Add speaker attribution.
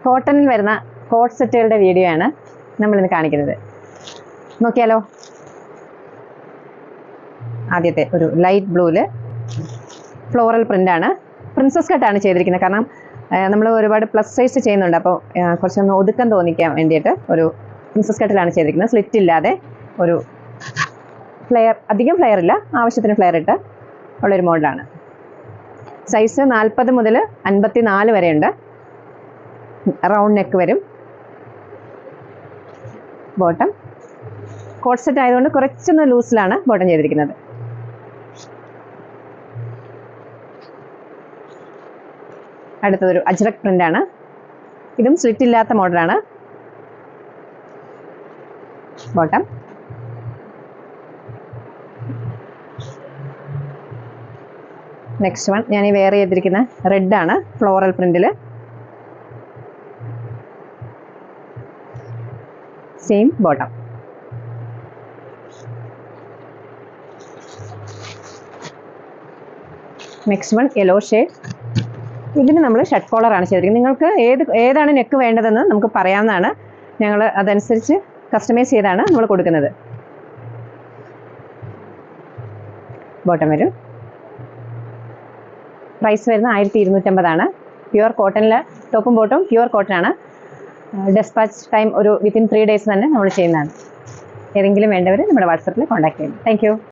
Speaker 1: കോട്ടണിൽ വരുന്ന coat സെറ്റുകളുടെ video ആണ് നമ്മളിന്ന് കാണിക്കുന്നത്. നോക്കിയാലോ. ആദ്യത്തെ ഒരു ലൈറ്റ് ബ്ലൂവിൽ ഫ്ലോറൽ പ്രിൻ്റാണ്. പ്രിൻസസ് കട്ടാണ് ചെയ്തിരിക്കുന്നത്. കാരണം നമ്മൾ ഒരുപാട് പ്ലസ് സൈസ് ചെയ്യുന്നുണ്ട്. അപ്പോൾ കുറച്ചൊന്ന് ഒതുക്കം തോന്നിക്കാൻ വേണ്ടിയിട്ട് ഒരു പ്രിൻസസ് കട്ടിലാണ് ചെയ്തിരിക്കുന്നത്. സ്ലിറ്റ് ഇല്ലാതെ ഒരു ഫ്ലെയർ, അധികം ഫ്ലെയർ ഇല്ല, ആവശ്യത്തിന് ഫ്ലെയർ ഇട്ട് ഉള്ളൊരു മോഡലാണ്. സൈസ് 40 മുതൽ 54 വരെ ഉണ്ട്. റൗണ്ട് നെക്ക് വരും. ബോട്ടം കോട്ട് സെറ്റ് ആയതുകൊണ്ട് കുറച്ചൊന്ന് ലൂസിലാണ് ബോട്ടം ചെയ്തിരിക്കുന്നത്. അടുത്തതൊരു അജ്രക് പ്രിൻ്റാണ്. ഇതും സ്ലിറ്റ് ഇല്ലാത്ത മോഡലാണ്. ബോട്ടം നെക്സ്റ്റ് വൺ ഞാൻ ഈ വെയർ ചെയ്തിരിക്കുന്ന റെഡാണ്, ഫ്ലോറൽ പ്രിന്റിൽ. Same bottom. Next one yellow shade. ഇതിന് നമ്മൾ ഷർട്ട് കോളറാണ് ചെയ്തിരിക്കുന്നത്. നിങ്ങൾക്ക് ഏതാണ് നെക്ക് വേണ്ടതെന്ന് നമുക്ക് പറയാവുന്നതാണ്. ഞങ്ങൾ അതനുസരിച്ച് കസ്റ്റമൈസ് ചെയ്താണ് നമ്മൾ കൊടുക്കുന്നത്. ബോട്ടം വരും. പ്രൈസ് വരുന്നത് 1250 പ്യുവർ കോട്ടണിൽ ടോപ്പും ബോട്ടും പ്യുവർ കോട്ടൺ ആണ്. ഡെസ്പാച്ച് ടൈം ഒരു വിത്തിൻ 3 days തന്നെ നമ്മൾ ചെയ്യുന്നതാണ്. ഏതെങ്കിലും വേണ്ടവർ നമ്മുടെ വാട്സപ്പിൽ കോൺടാക്ട് ചെയ്യും. Thank you.